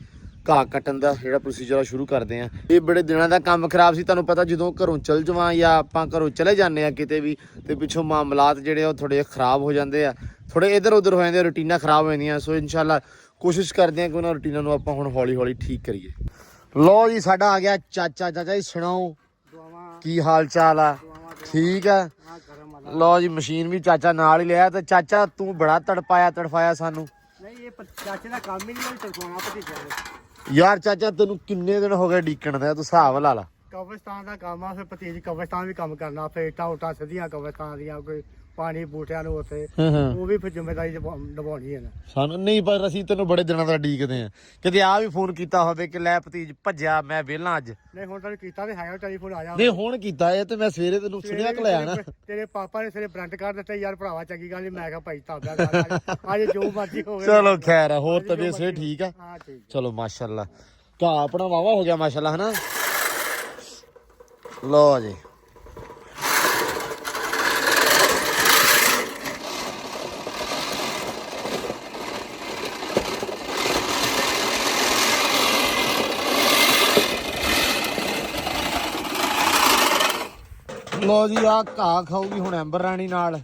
A: ਘਾਹ ਕੱਟਣ ਦਾ ਜਿਹੜਾ ਪ੍ਰੋਸੀਜਰ ਆ ਸ਼ੁਰੂ ਕਰਦੇ ਆ। ਇਹ ਬੜੇ ਦਿਨਾਂ ਦਾ ਕੰਮ ਖਰਾਬ ਸੀ, ਤੁਹਾਨੂੰ ਪਤਾ ਜਦੋਂ ਘਰੋਂ ਚਲ ਜਾਵਾਂ ਜਾਂ ਆਪਾਂ ਘਰੋਂ ਚਲੇ ਜਾਂਦੇ ਆ ਕਿਤੇ ਵੀ ਤੇ ਪਿੱਛੋਂ ਮਾਮਲਾਤ ਜਿਹੜੇ ਉਹ ਥੋੜੇ ਖਰਾਬ ਹੋ ਜਾਂਦੇ ਆ, ਥੋੜੇ ਇੱਧਰ ਉੱਧਰ ਹੋ ਜਾਂਦੇ, ਰੂਟੀਨਾਂ ਖਰਾਬ ਹੋ ਜਾਂਦੀਆਂ। ਸੋ ਇਨਸ਼ਾਅੱਲਾ ਕੋਸ਼ਿਸ਼ ਕਰਦੇ ਆ ਕਿ ਉਹਨਾਂ ਰੂਟੀਨਾਂ ਨੂੰ ਆਪਾਂ ਹੁਣ ਹੌਲੀ ਹੌਲੀ ਠੀਕ ਕਰੀਏ। ਲੋ ਜੀ ਸਾਡਾ ਆ ਗਿਆ ਚਾਚਾ। ਚਾਚਾ ਜੀ ਸੁਣਾਓ ਕੀ ਹਾਲ ਚਾਲ ਆ? ਠੀਕ ਆ। ਲੋ ਜੀ ਮਸ਼ੀਨ ਵੀ ਚਾਚਾ ਨਾਲ ਹੀ ਲਿਆ। ਤੇ ਚਾਚਾ ਤੂੰ ਬੜਾ ਤੜਫਾਇਆ ਸਾਨੂੰ।
B: ਨਹੀਂ ਇਹ ਚਾਚੇ ਦਾ ਕੰਮ ਹੀ ਨਹੀਂ ਟਰਕਾਉਣਾ ਭਤੀਜਾ।
A: ਯਾਰ ਚਾਚਾ ਤੈਨੂੰ ਕਿੰਨੇ ਦਿਨ ਹੋ ਗਏ ਡੀਕਣ ਦਾ, ਤੂੰ ਹਿਸਾਬ ਲਾ ਲਾ।
B: ਕਬਰਸਤਾਨ ਦਾ ਕੰਮ ਆ, ਫਿਰ ਭਤੀਜ ਕਬਰਸਤਾਨ ਵੀ ਕੰਮ ਕਰਨਾ, ਫਿਰ ਇੱਟਾਂ ਉਟਾਂ ਸਿੱਧੀਆਂ ਕਬਰਸਤਾਨ ਦੀਆਂ, ਕੋਈ ਪਾਣੀ ਬੂਟਿਆਂ ਨੂੰ ਉੱਥੇ, ਉਹ ਵੀ ਫਿਰ ਜ਼ਿੰਮੇਵਾਰੀ ਨਿਭਾਉਣੀ ਹੈ ਨਾ
A: ਸਾਨੂੰ। ਨਹੀਂ ਪਰ ਅਸੀਂ ਤੈਨੂੰ ਬੜੇ ਦਿਨਾਂ ਦਾ ਡੀਕਦੇ ਆ, ਕਿਤੇ ਆ ਵੀ ਫੋਨ ਕੀਤਾ ਹੋਵੇ ਕਿ ਲੈ ਭਤੀਜ ਭੱਜਿਆ ਮੈਂ ਵਿਹਲਾ ਅੱਜ।
B: ਨਹੀਂ ਹੁਣ ਤੈਨੂੰ ਕੀਤਾ ਤੇ ਹੈਗਾ ਟੈਲੀਫੋਨ ਆ ਜਾ।
A: ਨਹੀਂ ਹੁਣ ਕੀਤਾ ਇਹ ਤੇ ਮੈਂ ਸਵੇਰੇ ਤੈਨੂੰ ਸੁਣਿਆ ਕਿ ਲਿਆ ਨਾ।
B: ਤੇਰੇ ਪਾਪਾ ਨੇ ਸਵੇਰੇ ਬ੍ਰੰਟ ਕਰ ਦਿੱਤੇ ਯਾਰ ਭਰਾਵਾ, ਚੰਗੀ ਗੱਲ ਨਹੀਂ। ਮੈਂ ਕਿਹਾ ਭਾਈ ਤਾਬਿਆ ਅੱਜ ਜੋ ਮਰਜ਼ੀ ਹੋਵੇ।
A: ਚਲੋ ਖੈਰ ਆ, ਹੋਰ ਤਬੀਅਤ ਸੇ ਠੀਕ ਆ?
B: ਹਾਂ ਠੀਕ।
A: ਚਲੋ ਮਾਸ਼ਾਅੱਲਾ ਘਾਹ ਆਪਣਾ ਵਾਵਾ ਹੋ ਗਿਆ ਮਾਸ਼ਾਅੱਲਾ ਹਨਾ। ਲੋ ਜੀ ਲੋ ਜੀ ਆ ਘਾਹ ਖਾਊਗੀ ਹੁਣ ਐਂਬਰ ਰਾਣੀ ਨਾਲ।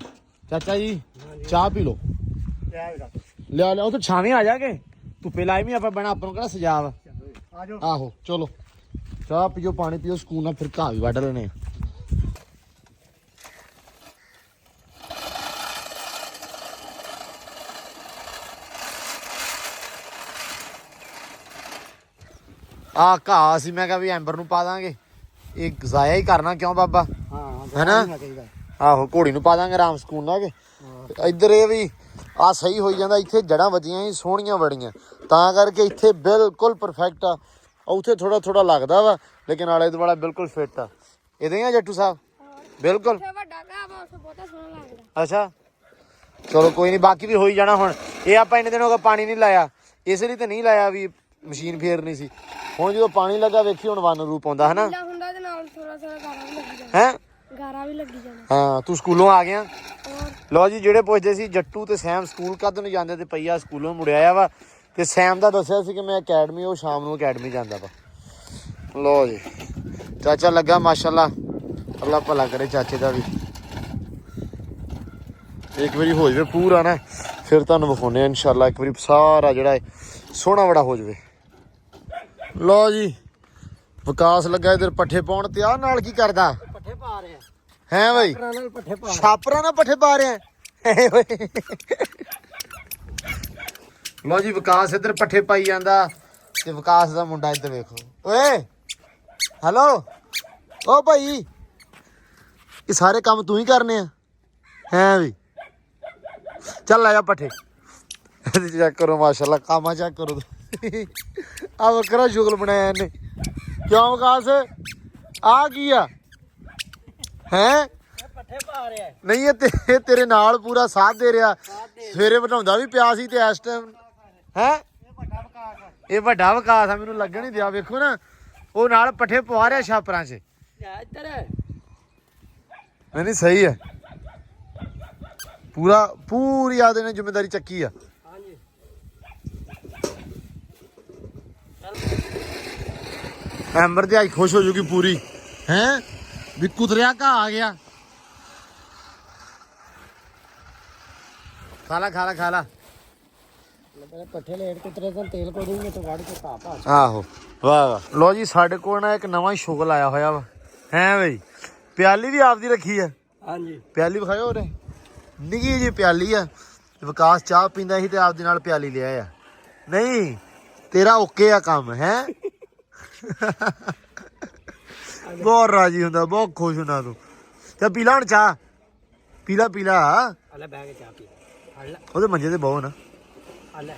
A: ਚਾਚਾ ਜੀ ਚਾਹ ਪੀ ਲੋ। ਲਿਆ ਲਿਆ ਉੱਥੇ ਛਾਵੇਂ ਆ ਜਾਗੇ, ਧੁੱਪੇ ਲਾਈ ਵੀ ਆਪਾਂ ਬਣਾ, ਆਪਾਂ ਨੂੰ ਕਿਹੜਾ ਸਜਾਵ।
B: ਆ ਜਾਓ।
A: ਆਹੋ ਚਲੋ ਚਾਹ ਪੀਓ, ਪਾਣੀ ਪੀਓ ਸਕੂਨ ਨਾਲ, ਫਿਰ ਘਾਹ ਵੀ ਵੱਢ ਲੈਣੇ ਆ। ਆ ਘਾਹ ਸੀ ਮੈਂ ਕਿਹਾ ਵੀ ਐਂਬਰ ਨੂੰ ਪਾ ਦਾਂਗੇ, ਇਹ ਜ਼ਾਇਆ ਹੀ ਕਰਨਾ ਕਿਉਂ ਬਾਬਾ, ਹੈਨਾ। ਆਹੋ ਘੋੜੀ ਨੂੰ ਪਾ ਦਾਂਗੇ ਆਰਾਮ ਸਕੂਨ ਨਾਲ ਕੇ। ਇੱਧਰ ਇਹ ਵੀ ਆ ਸਹੀ ਹੋਈ ਜਾਂਦਾ, ਇੱਥੇ ਜੜਾਂ ਵੱਜੀਆਂ ਸੀ ਸੋਹਣੀਆਂ ਬੜੀਆਂ, ਤਾਂ ਕਰਕੇ ਇੱਥੇ ਬਿਲਕੁਲ ਪਰਫੈਕਟ ਆ। ਉੱਥੇ ਥੋੜਾ ਥੋੜਾ ਲੱਗਦਾ ਵਾ ਲੇਕਿਨ ਆਲੇ ਦੁਆਲਾ ਬਿਲਕੁਲ ਫਿੱਟ ਆ। ਇਹਦੇ ਆ ਜੱਟੂ ਸਾਹਿਬ ਬਿਲਕੁਲ। ਅੱਛਾ ਚਲੋ ਕੋਈ ਨਹੀਂ, ਬਾਕੀ ਵੀ ਹੋਈ ਜਾਣਾ। ਹੁਣ ਇਹ ਆਪਾਂ ਇੰਨੇ ਦਿਨ ਹੋ ਗਏ ਪਾਣੀ ਨਹੀਂ ਲਾਇਆ, ਇਸ ਲਈ ਤਾਂ ਨਹੀਂ ਲਾਇਆ ਵੀ ਮਸ਼ੀਨ ਫੇਰਨੀ ਸੀ। ਹੁਣ ਜਦੋਂ ਪਾਣੀ ਲੱਗਾ ਵੇਖੀ ਹੁਣ ਵਨ ਰੂਪ ਆਉਂਦਾ ਹਨਾ। ਹੈ
D: ਗਾਰਾ ਵੀ ਲੱਗੀ ਜਾਣਾ।
A: ਹਾਂ ਤੂੰ ਸਕੂਲੋਂ ਆ ਗਿਆ। ਲੋ ਜੀ ਜਿਹੜੇ ਪੁੱਛਦੇ ਸੀ ਜੱਟੂ ਤੇ ਸੈਮ ਸਕੂਲ ਕਦ ਨੂੰ ਜਾਂਦੇ, ਤੇ ਪਈਆ ਸਕੂਲੋਂ ਮੁੜਿਆ ਵਾ। ਤੇ ਸੈਮ ਦਾ ਦੱਸਿਆ ਸੀ ਕਿ ਮੈਂ ਅਕੈਡਮੀ, ਉਹ ਸ਼ਾਮ ਨੂੰ ਅਕੈਡਮੀ ਜਾਂਦਾ ਵਾ। ਲੋ ਜੀ ਚਾਚਾ ਲੱਗਾ ਮਾਸ਼ਾਅੱਲਾ, ਅੱਲਾ ਭਲਾ ਕਰੇ ਚਾਚੇ ਦਾ ਵੀ। ਇੱਕ ਵਾਰੀ ਹੋ ਜਾਵੇ ਪੂਰਾ ਨਾ, ਫਿਰ ਤੁਹਾਨੂੰ ਵਿਖਾਉਂਦੇ ਆ ਇਨਸ਼ਾਅੱਲਾ। ਇੱਕ ਵਾਰੀ ਸਾਰਾ ਜਿਹੜਾ ਹੈ ਸੋਹਣਾ ਬੜਾ ਹੋ ਜਾਵੇ। ਲੋ ਜੀ ਵਿਕਾਸ ਲੱਗਾ ਇਧਰ ਪੱਠੇ ਪਾਉਣ, ਤੇ ਆਹ ਨਾਲ ਕੀ ਕਰਦਾ?
B: ਪੱਠੇ ਪਾ ਰਹੇ ਆ।
A: ਹੈ ਬਈ
B: ਪੱਠੇ ਪਾ
A: ਛਾਪਰਾਂ ਨਾਲ ਪੱਠੇ ਪਾ ਰਿਹਾ। ਲੋ ਜੀ ਵਿਕਾਸ ਇੱਧਰ ਪੱਠੇ ਪਾਈ ਜਾਂਦਾ, ਤੇ ਵਿਕਾਸ ਦਾ ਮੁੰਡਾ ਇੱਧਰ ਵੇਖੋ। ਓਏ ਹੈਲੋ ਓ ਭਾਈ, ਇਹ ਸਾਰੇ ਕੰਮ ਤੂੰ ਹੀ ਕਰਨੇ ਆ ਹੈ ਵੀ? ਚੱਲ ਲੈ ਜਾ ਪੱਠੇ। ਚੈੱਕ ਕਰੋ ਮਾਸ਼ਾਅੱਲਾ, ਕਾਮਾ ਚੈੱਕ ਕਰੋ। ਆ ਵੱਖਰਾ ਸ਼ੁਗਲ ਬਣਾਇਆ ਇਹਨੇ। ਕਿਉਂ ਵਿਕਾਸ ਆ ਕੀ ਆ? ਹੈ
B: ਪੱਠੇ ਪਾ ਰਿਹਾ।
A: ਨਹੀਂ ਇਹ ਤੇਰੇ ਨਾਲ ਪੂਰਾ ਸਾਥ ਦੇ ਰਿਹਾ। ਸਵੇਰੇ ਬਣਾਉਂਦਾ ਵੀ ਪਿਆ ਸੀ ਤੇ ਇਸ ਟਾਈਮ ਹੈ ਇਹ ਵੱਡਾ ਵਿਕਾਸ ਆ। ਮੈਨੂੰ ਲੱਗਣ ਨਹੀਂ ਦਿਆ, ਵੇਖੋ ਨਾ ਉਹ ਨਾਲ ਪੱਠੇ ਪਵਾ ਰਿਹਾ ਛਾਪਰਾਂ 'ਚ। ਨਹੀਂ ਸਹੀ ਹੈ, ਪੂਰੀ ਆਦੇ ਨੇ ਜ਼ਿੰਮੇਵਾਰੀ ਚੱਕੀ ਆ। ਐਂਬਰ ਤੇ ਅੱਜ ਖੁਸ਼ ਹੋ ਜੂਗੀ ਪੂਰੀ। ਹੈ ਵੀ ਕੁਤਰਿਆ ਘਾਹ ਆ ਗਿਆ। ਖਾਲਾ ਖਾਲਾ ਖਾਲਾ।
B: ਪੱਠੇ ਲੇਟ ਕੁਤਰੇ ਤੋਂ ਤੇਲ ਕੋਈ ਨਹੀਂ ਤੇ ਵੜ ਕੇ ਪਾ ਪਾ।
A: ਆਹੋ ਵਾਹ ਵਾਹ। ਲੋ ਜੀ ਸਾਡੇ ਕੋਲ ਨਾ ਇੱਕ ਨਵਾਂ ਸ਼ੁਗਲ ਆਇਆ ਹੋਇਆ ਵਾ। ਹੈ ਬਈ ਪਿਆਲੀ ਵੀ ਆਪਦੀ ਰੱਖੀ ਆ।
B: ਹਾਂਜੀ
A: ਪਿਆਲੀ ਵਿਖਾਇਓ ਉਰੇ, ਨਿੱਕੀ ਜਿਹੀ ਪਿਆਲੀ ਆ। ਵਿਕਾਸ ਚਾਹ ਪੀਂਦਾ ਸੀ ਤੇ ਆਪਦੇ ਨਾਲ ਪਿਆਲੀ ਲਿਆ ਆ। ਨਹੀਂ ਤੇਰਾ ਓਕੇ ਆ ਕੰਮ ਹੈ। ਬਹੁਤ ਰਾਜੀ ਹੁੰਦਾ, ਬਹੁਤ ਖੁਸ਼ ਹੁੰਦਾ ਤੂੰ। ਤੇ ਪੀ ਲਾ ਹੁਣ ਚਾਹ, ਪੀਲਾ ਪੀਲਾ।
B: ਅੱਲਾ ਬਹਿ ਕੇ ਚਾਹ ਪੀ।
A: ਉਹਦੇ ਮੰਜੇ ਤੇ ਬਹੁ ਨਾ।
B: ਅੱਲਾ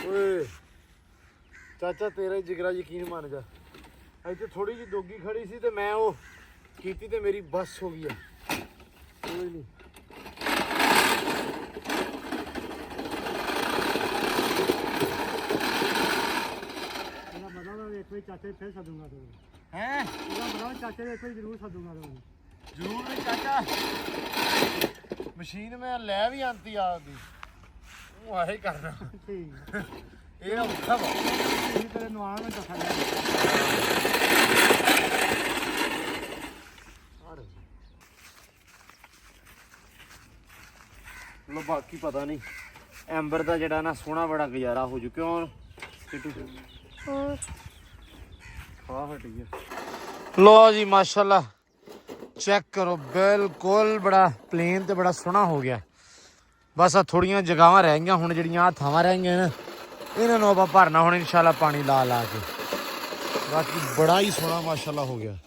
A: ਓਏ ਚਾਚਾ ਤੇਰਾ ਜਿਗਰਾ ਯਕੀਨ ਮੰਨ ਜਾ। ਇੱਥੇ ਥੋੜੀ ਜਿਹੀ ਦੋਗੀ ਖੜੀ ਸੀ ਤੇ ਮੈਂ ਉਹ ਕੀਤੀ ਤੇ ਮੇਰੀ ਬੱਸ ਹੋ ਗਈ ਆ। ਕੋਈ ਨਹੀਂ
B: ਚਾਚੇ ਫਿਰ ਸੱਦੂਗਾ ਤੈਨੂੰ।
A: ਹੈ
B: ਇਹਦਾ ਬੜਾ ਚਾਚੇ ਦੇ ਇੱਥੇ ਜ਼ਰੂਰ ਸੱਦੂਗਾ ਤੈਨੂੰ।
A: ਜ਼ਰੂਰ ਨਹੀਂ ਚਾਚਾ। ਮਸ਼ੀਨ ਮੈਂ ਲੈ ਵੀ ਆਂਤੀ ਆਪਦੀ ਉਹ ਆਹੀ ਕਰਨਾ
B: ਠੀਕ
A: ਇਹ ਔਖਾ ਵਾ
B: ਇਹ ਤੇਰੇ ਨਵਾਂ ਮੈਂ ਦੱਸਾਂ
A: ਲੋ ਬਾਕੀ ਪਤਾ ਨਹੀਂ ਐਂਬਰ ਦਾ ਜਿਹੜਾ ਨਾ ਸੋਹਣਾ ਬੜਾ ਗੁਜ਼ਾਰਾ ਹੋ ਜੂ ਕਿਉਂ ਕਿਟੂ ਖਾ ਹਟੀ ਆ ਲੋ ਜੀ ਮਾਸ਼ਾਅੱਲਾ ਚੈੱਕ ਕਰੋ ਬਿਲਕੁਲ ਬੜਾ ਪਲੇਨ ਤੇ ਬੜਾ ਸੋਹਣਾ ਹੋ ਗਿਆ ਬਸ ਆ ਥੋੜੀਆਂ ਜਗ੍ਹਾਵਾਂ ਰਹਿ ਗਈਆਂ ਹੁਣ ਜਿਹੜੀਆਂ ਆ ਥਾਵਾਂ ਰਹਿ ਗਈਆਂ ਨਾ ਇਹਨਾਂ ਨੂੰ ਆਪਾਂ ਭਰਨਾ ਹੁਣ ਇਨਸ਼ਾਅੱਲਾ ਪਾਣੀ ਲਾ ਲਾ ਕੇ ਬਾਕੀ ਬੜਾ ਹੀ ਸੋਹਣਾ ਮਾਸ਼ਾਅੱਲਾ ਹੋ ਗਿਆ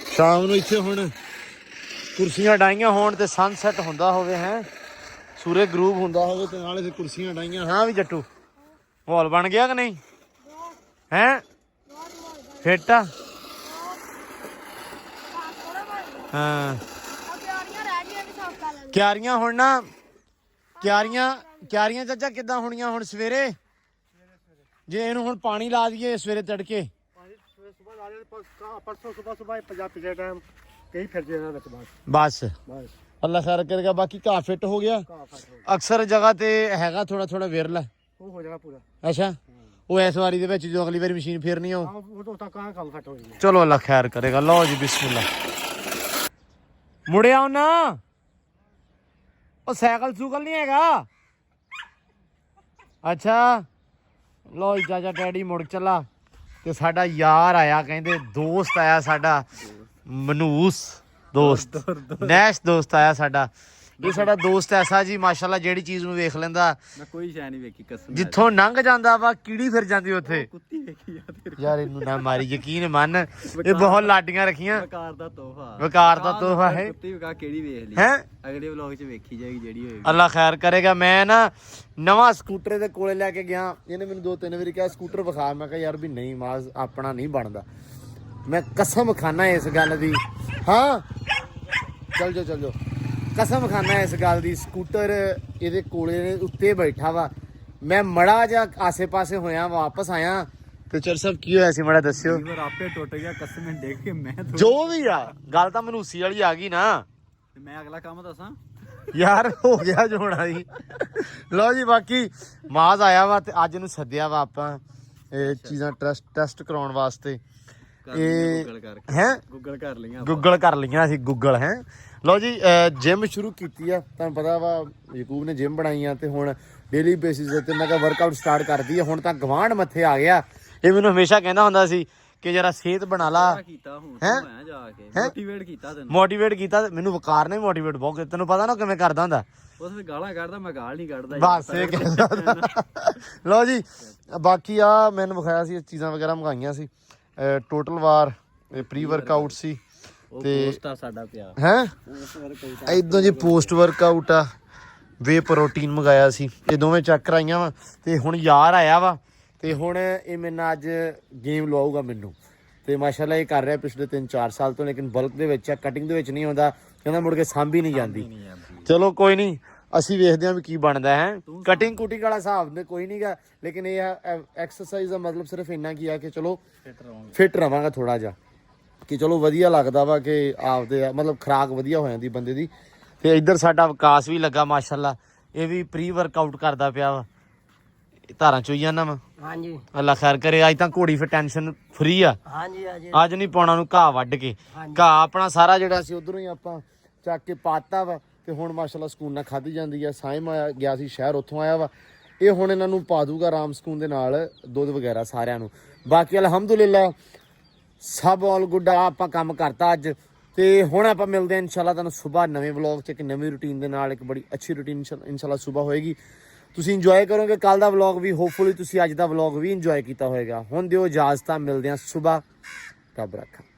A: ਸ਼ਾਮ ਨੂੰ ਇੱਥੇ ਹੁਣ ਕੁਰਸੀਆਂ ਡਾਈਆਂ ਹੋਣ ਤੇ ਸਨਸੈਟ ਹੁੰਦਾ ਹੋਵੇ ਹੈ ਸੂਰਜ ਗਰੂਬ ਹੁੰਦਾ ਹੋਵੇ ਤੇ ਨਾਲੇ ਤੇ ਕੁਰਸੀਆਂ ਡਾਈਆਂ ਹਾਂ ਵੀ ਜੱਟੂ ਮਾਹੌਲ ਬਣ ਗਿਆ ਕਿ ਨਹੀਂ ਹੈ ਫਿੱਟ ਆ ਹਾਂ ਕਿਆਰੀਆਂ ਹੁਣ ਨਾ ਕਿਆਰੀਆਂ ਚਾਚਾ ਕਿੱਦਾਂ ਹੋਣੀਆਂ ਹੁਣ ਸਵੇਰੇ ਜੇ ਇਹਨੂੰ ਹੁਣ ਪਾਣੀ ਲਾ ਦਈਏ ਸਵੇਰੇ ਤੜਕੇ
B: ਸੁਬਹ ਲਾ ਦੇ ਪਰਸੋਂ ਸੁਬਹ ਪੰਜਾਬ ਪਿਛਲੇ ਟਾਈਮ ਕਈ ਫਿਰ ਜੇ ਇਹਨਾਂ ਵਿੱਚ
A: ਬਸ
B: ਬਸ
A: ਅੱਲਾ ਖੈਰ ਕਰੇਗਾ ਬਾਕੀ ਘਾਹ ਫਿੱਟ ਹੋ ਗਿਆ ਅਕਸਰ ਜਗ੍ਹਾ ਤੇ ਹੈਗਾ ਥੋੜਾ ਵਿਰਲਾ
B: ਉਹ ਹੋ ਜਾਣਾ ਪੂਰਾ
A: ਅੱਛਾ ਉਹ ਇਸ ਵਾਰੀ ਦੇ ਵਿੱਚ ਜੋ ਅਗਲੀ ਵਾਰੀ ਮਸ਼ੀਨ ਫੇਰਨੀ ਆ
B: ਉਹ ਤੋਂ ਤੱਕ ਕੰਮ ਫਟ ਹੋ ਜਾਣਾ
A: ਚਲੋ ਅੱਲਾ ਖੈਰ ਕਰੇਗਾ ਲਓ ਜੀ ਬਿਸਮਿਲ੍ਲਾ ਮੁੜਿਆ ਨਾ ਉਹ ਸਾਈਕਲ ਸੂਕਲ ਨਹੀਂ ਹੈਗਾ ਅੱਛਾ ਲਓ ਜੀ ਚਾਚਾ ਡੈਡੀ ਮੁੜ ਚੱਲਾ ਤੇ ਸਾਡਾ ਯਾਰ ਆਇਆ ਕਹਿੰਦੇ ਦੋਸਤ ਆਇਆ ਸਾਡਾ ਮਨੂਸ ਦੋਸਤ ਨੈਸ਼ ਦੋਸਤ ਆਇਆ ਸਾਡਾ ਇਹ ਸਾਡਾ ਦੋਸਤ ਐਸਾ ਜੀ ਮਾਸ਼ਾਅੱਲਾ ਜਿਹੜੀ ਚੀਜ਼ ਨੂੰ ਵੇਖ ਲੈਂਦਾ
D: ਮੈਂ ਕੋਈ ਸ਼ੈ ਨਹੀਂ ਵੇਖੀ ਕਸਮ
A: ਜਿੱਥੋਂ ਲੰਘ ਜਾਂਦਾ ਵਾ ਕੀੜੀ ਫਿਰ ਜਾਂਦੀ ਉੱਥੇ
D: ਕੁੱਤੀ ਵੇਖੀ ਆ ਤੇਰੇ
A: ਯਾਰ ਇਹਨੂੰ ਨਾ ਮਾਰੀ ਯਕੀਨ ਮੰਨ ਇਹ ਬਹੁਤ ਲਾਡੀਆਂ ਰੱਖੀਆਂ
D: ਵਕਾਰ ਦਾ ਤੋਹਫਾ
A: ਵਕਾਰ ਦਾ ਤੋਹਫਾ ਹੈ
D: ਕੁੱਤੀ ਵਕਾ ਕਿਹੜੀ ਵੇਖ ਲਈ
A: ਹੈ
D: ਅਗਲੇ ਵਲੌਗ 'ਚ ਵੇਖੀ ਜਾਏਗੀ ਜਿਹੜੀ ਹੋਏਗੀ
A: ਅੱਲਾ ਖੈਰ ਕਰੇਗਾ ਮੈਂ ਨਾ ਨਵਾਂ ਸਕੂਟਰ ਦੇ ਕੋਲੇ ਲੈ ਕੇ ਗਿਆ ਇਹਨੇ ਮੈਨੂੰ 2-3 ਵਾਰੀ ਕਿਹਾ ਸਕੂਟਰ ਵਿਖਾ ਮੈਂ ਕਿਹਾ ਯਾਰ ਵੀ ਨਹੀਂ ਮਾਜ਼ ਆਪਣਾ ਨਹੀਂ ਬਣਦਾ ਮੈਂ ਕਸਮ ਖਾਨਾ ਇਸ ਗੱਲ ਦੀ ਹਾਂ ਚੱਲ ਜਾਓ ਕਸਮ ਖਾਨਾ ਇਸ ਗੱਲ ਦੀ ਸਕੂਟਰ ਇਹਦੇ ਕੋਲੇ ਉੱਤੇ ਬੈਠਾ ਵਾ ਮੈਂ ਮੜਾ ਜਾ ਆਸੇ-ਪਾਸੇ ਹੋਇਆ ਵਾਪਸ ਆਇਆ ਤੇ ਚਰ ਸਾਹਿਬ ਕੀ ਹੋਇਆ ਸੀ ਮੜਾ ਦੱਸਿਓ
D: ਵਾਰ ਆਪੇ ਟੁੱਟ ਗਿਆ ਕਸਮ ਮੈਂ ਦੇਖ ਕੇ ਮੈਂ
A: ਜੋ ਵੀ ਆ ਗੱਲ ਤਾਂ ਮਨੂਸੀ ਵਾਲੀ ਆ ਗਈ ਨਾ
D: ਤੇ ਮੈਂ ਅਗਲਾ ਕੰਮ ਦੱਸਾਂ
A: ਯਾਰ ਹੋ ਗਿਆ ਜੋ ਹੋਣਾ ਸੀ ਲਓ ਜੀ ਬਾਕੀ ਮਾਜ਼ ਆਇਆ ਵਾ ਤੇ ਅੱਜ ਨੂੰ ਸੱਦਿਆ ਵਾ ਆਪਾਂ ਇਹ ਚੀਜ਼ਾਂ ਟੈਸਟ ਕਰਾਉਣ ਵਾਸਤੇ ਇਹ
D: ਗੂਗਲ ਕਰਕੇ
A: ਹੈ
D: ਗੂਗਲ ਕਰ ਲਈਆਂ
A: ਗੂਗਲ ਕਰ ਲਈਆਂ ਸੀ ਗੂਗਲ ਹੈ ਲਓ ਜੀ ਜਿਮ ਸ਼ੁਰੂ ਕੀਤੀ ਆ ਤੁਹਾਨੂੰ ਪਤਾ ਵਾ ਯਕੂਬ ਨੇ ਜਿਮ ਬਣਾਈ ਆ ਤੇ ਹੁਣ ਡੇਲੀ ਬੇਸਿਸ ਦੇ ਉੱਤੇ ਮੈਂ ਕਿਹਾ ਵਰਕਆਊਟ ਸਟਾਰਟ ਕਰਦੀ ਆ ਹੁਣ ਤਾਂ ਗਵਾਂਢ ਮੱਥੇ ਆ ਗਿਆ ਇਹ ਮੈਨੂੰ ਹਮੇਸ਼ਾ ਕਹਿੰਦਾ ਹੁੰਦਾ ਸੀ ਕਿ ਜਰਾ ਸਿਹਤ ਬਣਾ ਲਾ
D: ਕੀਤਾ ਹੁਣ
A: ਹੈਂ?
D: ਮੈਂ ਜਾ ਕੇ ਮੋਟੀਵੇਟ ਕੀਤਾ ਤੈਨੂੰ
A: ਮੋਟੀਵੇਟ ਕੀਤਾ ਤੇ ਮੈਨੂੰ ਵਕਾਰ ਨੇ ਮੋਟੀਵੇਟ ਬਹੁਤ ਕੀਤਾ ਤੈਨੂੰ ਪਤਾ ਨਾ ਕਿਵੇਂ ਕਰਦਾ ਹੁੰਦਾ
D: ਉਸ ਵਿੱਚ ਗਾਲਾਂ ਕੱਢਦਾ ਮੈਂ ਗਾਲ ਨਹੀਂ ਕੱਢਦਾ
A: ਬਸ ਇਹ ਕਹਿੰਦਾ ਲਓ ਜੀ ਬਾਕੀ ਆ ਮੈਨੂੰ ਵਿਖਾਇਆ ਸੀ ਚੀਜ਼ਾਂ ਵਗੈਰਾ ਮੰਗਾਈਆਂ ਸੀ ਟੋਟਲ ਵਾਰ ਪ੍ਰੀ ਵਰਕਆਊਟ ਸੀ
D: ਤੇ ਪੋਸਟ ਆ ਸਾਡਾ ਪਿਆ
A: ਹੈ
D: ਉਸ ਵਰਕਆਊਟ
A: ਇਦਾਂ ਜੀ ਪੋਸਟ ਵਰਕਆਊਟ ਆ ਵੇ ਪ੍ਰੋਟੀਨ ਮੰਗਾਇਆ ਸੀ ਇਹ ਦੋਵੇਂ ਚੱਕ ਕਰਾਈਆਂ ਵਾ ਤੇ ਹੁਣ ਯਾਰ ਆਇਆ ਵਾ ਤੇ ਹੁਣ ਇਹ ਮੈਨੂੰ ਅੱਜ ਗੇਮ ਲਵਾਊਗਾ ਮੈਨੂੰ ਤੇ ਮਾਸ਼ਾਅੱਲਾ ਇਹ ਕਰ ਰਿਹਾ ਪਿਛਲੇ 3-4 ਸਾਲ ਤੋਂ ਲੇਕਿਨ ਬਲਕ ਦੇ ਵਿੱਚ ਆ ਕਟਿੰਗ ਦੇ ਵਿੱਚ ਨਹੀਂ ਆਉਂਦਾ ਕਹਿੰਦਾ ਮੁੜ ਕੇ ਸਾਂਭੀ ਨਹੀਂ ਜਾਂਦੀ ਚਲੋ ਕੋਈ ਨਹੀਂ ਅਸੀਂ ਵੇਖਦੇ ਹਾਂ ਵੀ ਕੀ ਬਣਦਾ ਹੈ ਕਟਿੰਗ ਕੁਟਿੰਗ ਵਾਲਾ ਹਿਸਾਬ ਨੇ ਕੋਈ ਨਹੀਂਗਾ ਲੇਕਿਨ ਇਹ ਐਕਸਰਸਾਈਜ਼ ਦਾ ਮਤਲਬ ਸਿਰਫ ਇੰਨਾ ਕੀ ਆ ਕਿ ਚਲੋ ਫਿਟ ਰਵਾਂਗਾ ਥੋੜਾ ਜਿਹਾ ਕਿ ਚਲੋ ਵਧੀਆ ਲੱਗਦਾ ਵਾ ਕਿ ਆਪਦੇ ਮਤਲਬ ਖੁਰਾਕ ਵਧੀਆ ਹੋ ਜਾਂਦੀ ਬੰਦੇ ਦੀ ਤੇ ਇੱਧਰ ਸਾਡਾ ਵਿਕਾਸ ਵੀ ਲੱਗਾ ਮਾਸ਼ਾਅੱਲਾ ਇਹ ਵੀ ਪ੍ਰੀ ਵਰਕਆਊਟ ਕਰਦਾ ਪਿਆ ਵਾ ਧਾਰਾਂ ਚੋਈ ਜਾਂਦਾ ਵਾ
E: ਹਾਂਜੀ
A: ਅੱਲਾ ਖੈਰ ਕਰੇ ਅੱਜ ਤਾਂ ਘੋੜੀ ਫਿਰ ਟੈਨਸ਼ਨ ਫਰੀ ਆ
E: ਹਾਂਜੀ ਹਾਂਜੀ
A: ਅੱਜ ਨਹੀਂ ਪਾਉਣਾ ਨੂੰ ਘਾਹ ਵੱਢ ਕੇ ਘਾਹ ਆਪਣਾ ਸਾਰਾ ਜਿਹੜਾ ਸੀ ਉਧਰੋਂ ਹੀ ਆਪਾਂ ਚੱਕ ਕੇ ਪਾਤਾ ਵਾ ਤੇ ਹੁਣ ਮਾਸ਼ਾਅੱਲਾ ਸਕੂਨ ਨਾਲ ਖਾਧੀ ਜਾਂਦੀ ਆ ਸਾਇਮ ਆਇਆ ਗਿਆ ਸੀ ਸ਼ਹਿਰ ਉੱਥੋਂ ਆਇਆ ਵਾ ਇਹ ਹੁਣ ਇਹਨਾਂ ਨੂੰ ਪਾ ਦੂਗਾ ਆਰਾਮ ਸਕੂਨ ਦੇ ਨਾਲ ਦੁੱਧ ਵਗੈਰਾ ਸਾਰਿਆਂ ਨੂੰ ਬਾਕੀ ਅਲਹਮਦੁਲਿਲਾ ਸਭ ਆਲ ਗੁੱਡ ਆ ਆਪਾਂ ਕੰਮ ਕਰਤਾ ਅੱਜ ਤੇ ਹੁਣ ਆਪਾਂ ਮਿਲਦੇ ਹਾਂ ਇਨਸ਼ਾਅੱਲਾ ਤੁਹਾਨੂੰ ਸਵੇਰ ਨਵੇਂ ਵਲੌਗ 'ਚ ਇੱਕ ਨਵੀਂ ਰੂਟੀਨ ਦੇ ਨਾਲ ਇੱਕ ਬੜੀ ਅੱਛੀ ਰੂਟੀਨ ਇਨਸ਼ਾਅੱਲਾ ਸਵੇਰ ਹੋਏਗੀ ਤੁਸੀਂ ਇੰਜੋਏ ਕਰੋਗੇ ਕੱਲ ਦਾ ਵਲੌਗ ਵੀ ਹੋਪਫੁਲੀ ਤੁਸੀਂ ਅੱਜ ਦਾ ਵਲੌਗ ਵੀ ਇੰਜੋਏ ਕੀਤਾ ਹੋਏਗਾ ਹੁਣ ਦਿਓ ਇਜਾਜ਼ਤ ਮਿਲਦੇ ਹਾਂ ਸਵੇਰ ਰੱਬ ਰੱਖਾ